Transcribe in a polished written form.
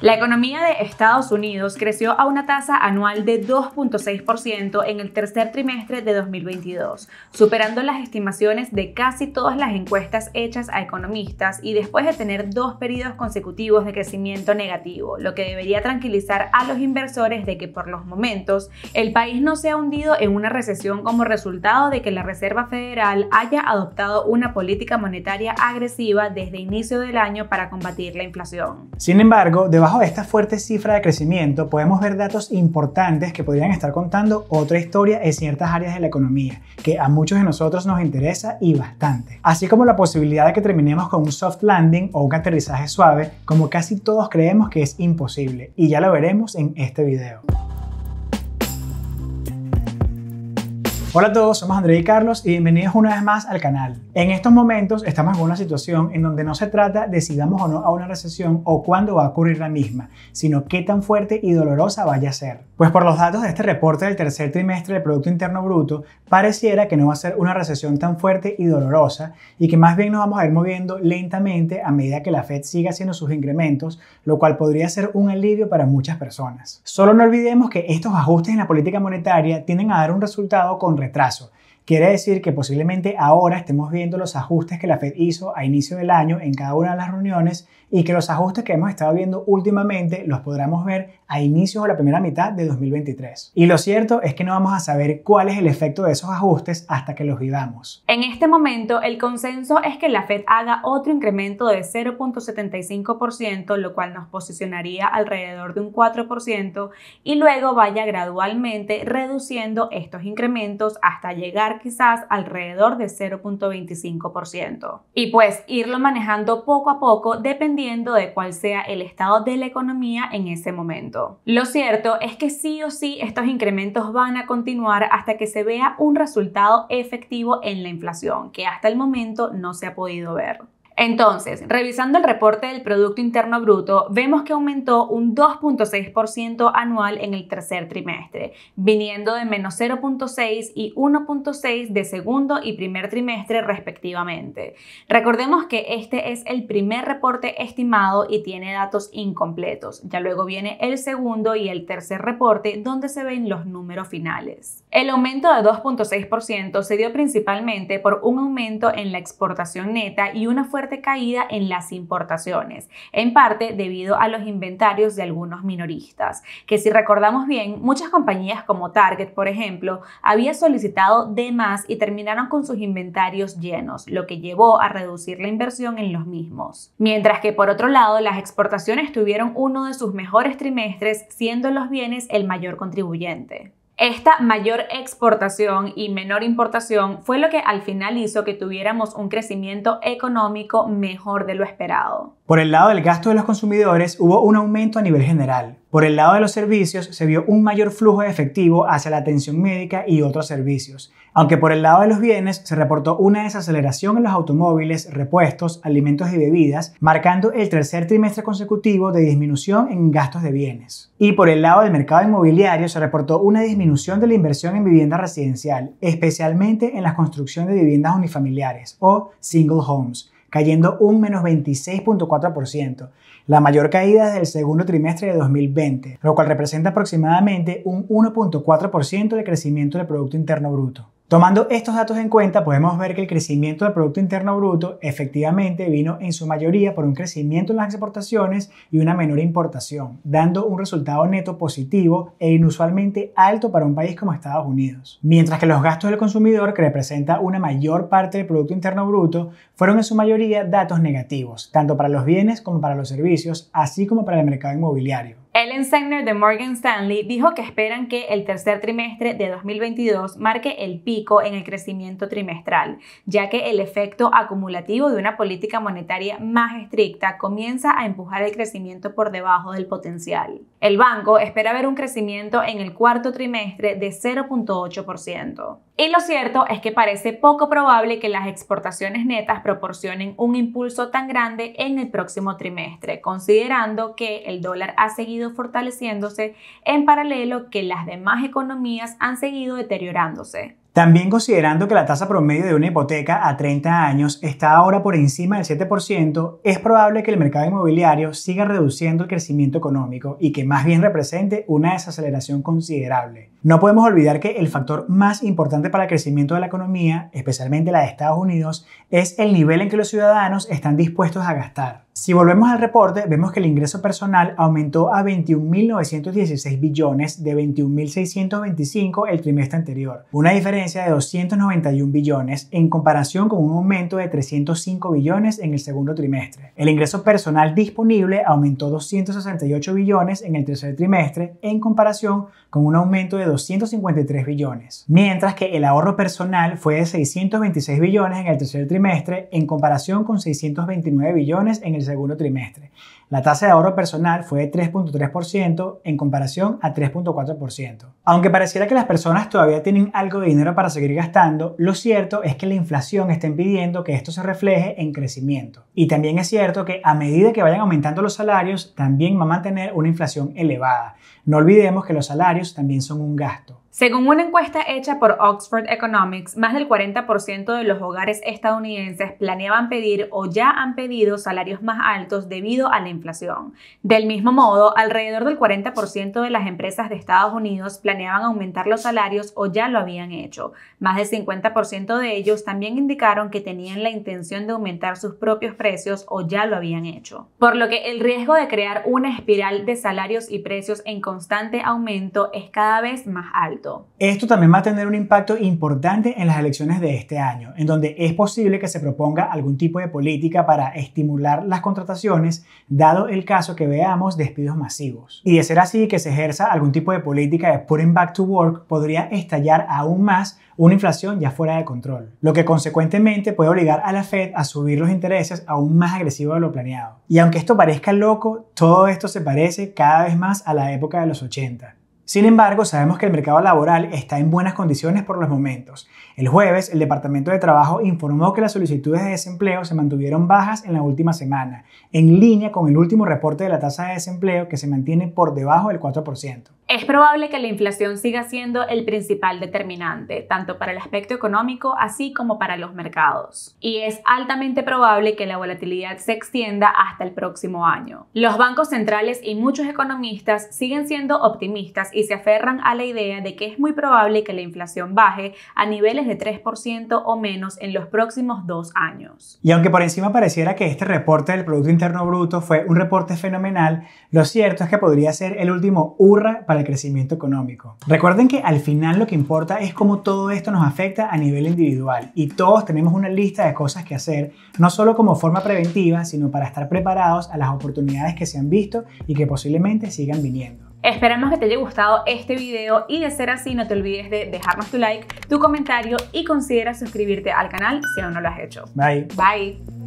La economía de Estados Unidos creció a una tasa anual de 2.6% en el tercer trimestre de 2022, superando las estimaciones de casi todas las encuestas hechas a economistas y después de tener 2 periodos consecutivos de crecimiento negativo, lo que debería tranquilizar a los inversores de que por los momentos el país no se ha hundido en una recesión como resultado de que la Reserva Federal haya adoptado una política monetaria agresiva desde inicio del año para combatir la inflación. Sin embargo, debajo de esta fuerte cifra de crecimiento podemos ver datos importantes que podrían estar contando otra historia en ciertas áreas de la economía, que a muchos de nosotros nos interesa y bastante. Así como la posibilidad de que terminemos con un soft landing o un aterrizaje suave, como casi todos creemos que es imposible, y ya lo veremos en este video. Hola a todos, somos André y Carlos y bienvenidos una vez más al canal. En estos momentos estamos en una situación en donde no se trata de si vamos o no a una recesión o cuándo va a ocurrir la misma, sino qué tan fuerte y dolorosa vaya a ser. Pues por los datos de este reporte del tercer trimestre del Producto Interno Bruto, pareciera que no va a ser una recesión tan fuerte y dolorosa y que más bien nos vamos a ir moviendo lentamente a medida que la Fed siga haciendo sus incrementos, lo cual podría ser un alivio para muchas personas. Solo no olvidemos que estos ajustes en la política monetaria tienden a dar un resultado con retraso. Quiere decir que posiblemente ahora estemos viendo los ajustes que la Fed hizo a inicio del año en cada una de las reuniones y que los ajustes que hemos estado viendo últimamente los podremos ver a inicios o la primera mitad de 2023. Y lo cierto es que no vamos a saber cuál es el efecto de esos ajustes hasta que los vivamos. En este momento, el consenso es que la Fed haga otro incremento de 0.75%, lo cual nos posicionaría alrededor de un 4%, y luego vaya gradualmente reduciendo estos incrementos hasta llegar quizás alrededor de 0.25%. Y pues irlo manejando poco a poco dependiendo de cuál sea el estado de la economía en ese momento. Lo cierto es que sí o sí estos incrementos van a continuar hasta que se vea un resultado efectivo en la inflación, que hasta el momento no se ha podido ver. Entonces, revisando el reporte del Producto Interno Bruto, vemos que aumentó un 2.6% anual en el tercer trimestre, viniendo de menos 0.6 y 1.6 de segundo y primer trimestre respectivamente. Recordemos que este es el primer reporte estimado y tiene datos incompletos. Ya luego viene el segundo y el tercer reporte donde se ven los números finales. El aumento de 2.6% se dio principalmente por un aumento en la exportación neta y una fuerte caída en las importaciones, en parte debido a los inventarios de algunos minoristas, que si recordamos bien, muchas compañías como Target, por ejemplo, había solicitado de más y terminaron con sus inventarios llenos, lo que llevó a reducir la inversión en los mismos. Mientras que por otro lado, las exportaciones tuvieron uno de sus mejores trimestres, siendo los bienes el mayor contribuyente. Esta mayor exportación y menor importación fue lo que al final hizo que tuviéramos un crecimiento económico mejor de lo esperado. Por el lado del gasto de los consumidores hubo un aumento a nivel general. Por el lado de los servicios se vio un mayor flujo de efectivo hacia la atención médica y otros servicios. Aunque por el lado de los bienes se reportó una desaceleración en los automóviles, repuestos, alimentos y bebidas, marcando el tercer trimestre consecutivo de disminución en gastos de bienes. Y por el lado del mercado inmobiliario se reportó una disminución de la inversión en vivienda residencial, especialmente en la construcción de viviendas unifamiliares o single homes, cayendo un menos 26.4%, la mayor caída desde el segundo trimestre de 2020, lo cual representa aproximadamente un 1.4% de crecimiento del Producto Interno Bruto. Tomando estos datos en cuenta, podemos ver que el crecimiento del Producto Interno Bruto efectivamente vino en su mayoría por un crecimiento en las exportaciones y una menor importación, dando un resultado neto positivo e inusualmente alto para un país como Estados Unidos. Mientras que los gastos del consumidor, que representa una mayor parte del Producto Interno Bruto, fueron en su mayoría datos negativos, tanto para los bienes como para los servicios, así como para el mercado inmobiliario. Ellen Stegner de Morgan Stanley dijo que esperan que el tercer trimestre de 2022 marque el pico en el crecimiento trimestral, ya que el efecto acumulativo de una política monetaria más estricta comienza a empujar el crecimiento por debajo del potencial. El banco espera ver un crecimiento en el cuarto trimestre de 0.8%. Y lo cierto es que parece poco probable que las exportaciones netas proporcionen un impulso tan grande en el próximo trimestre, considerando que el dólar ha seguido fortaleciéndose en paralelo que las demás economías han seguido deteriorándose. También considerando que la tasa promedio de una hipoteca a 30 años está ahora por encima del 7%, es probable que el mercado inmobiliario siga reduciendo el crecimiento económico y que más bien represente una desaceleración considerable. No podemos olvidar que el factor más importante para el crecimiento de la economía, especialmente la de Estados Unidos, es el nivel en que los ciudadanos están dispuestos a gastar. Si volvemos al reporte, vemos que el ingreso personal aumentó a 21.916 billones de 21.625 el trimestre anterior, una diferencia de 291 billones en comparación con un aumento de 305 billones en el segundo trimestre. El ingreso personal disponible aumentó 268 billones en el tercer trimestre en comparación con un aumento de 253 billones, mientras que el ahorro personal fue de 626 billones en el tercer trimestre en comparación con 629 billones en el segundo trimestre. La tasa de ahorro personal fue de 3.3% en comparación a 3.4%. Aunque pareciera que las personas todavía tienen algo de dinero para seguir gastando, lo cierto es que la inflación está impidiendo que esto se refleje en crecimiento. Y también es cierto que a medida que vayan aumentando los salarios, también va a mantener una inflación elevada. No olvidemos que los salarios también son un gasto. Según una encuesta hecha por Oxford Economics, más del 40% de los hogares estadounidenses planeaban pedir o ya han pedido salarios más altos debido a la inflación. Del mismo modo, alrededor del 40% de las empresas de Estados Unidos planeaban aumentar los salarios o ya lo habían hecho. Más del 50% de ellos también indicaron que tenían la intención de aumentar sus propios precios o ya lo habían hecho. Por lo que el riesgo de crear una espiral de salarios y precios en constante aumento es cada vez más alto. Esto también va a tener un impacto importante en las elecciones de este año, en donde es posible que se proponga algún tipo de política para estimular las contrataciones, dado el caso que veamos despidos masivos. Y de ser así que se ejerza algún tipo de política de putting back to work, podría estallar aún más una inflación ya fuera de control, lo que consecuentemente puede obligar a la Fed a subir los intereses aún más agresivo de lo planeado. Y aunque esto parezca loco, todo esto se parece cada vez más a la época de los 80. Sin embargo, sabemos que el mercado laboral está en buenas condiciones por los momentos. El jueves, el Departamento de Trabajo informó que las solicitudes de desempleo se mantuvieron bajas en la última semana, en línea con el último reporte de la tasa de desempleo que se mantiene por debajo del 4%. Es probable que la inflación siga siendo el principal determinante, tanto para el aspecto económico así como para los mercados. Y es altamente probable que la volatilidad se extienda hasta el próximo año. Los bancos centrales y muchos economistas siguen siendo optimistas y se aferran a la idea de que es muy probable que la inflación baje a niveles de 3% o menos en los próximos 2 años. Y aunque por encima pareciera que este reporte del Producto Interno Bruto fue un reporte fenomenal, lo cierto es que podría ser el último hurra para el crecimiento económico. Recuerden que al final lo que importa es cómo todo esto nos afecta a nivel individual y todos tenemos una lista de cosas que hacer, no solo como forma preventiva, sino para estar preparados a las oportunidades que se han visto y que posiblemente sigan viniendo. Esperamos que te haya gustado este video y de ser así no te olvides de dejarnos tu like, tu comentario y considera suscribirte al canal si aún no lo has hecho. Bye. Bye.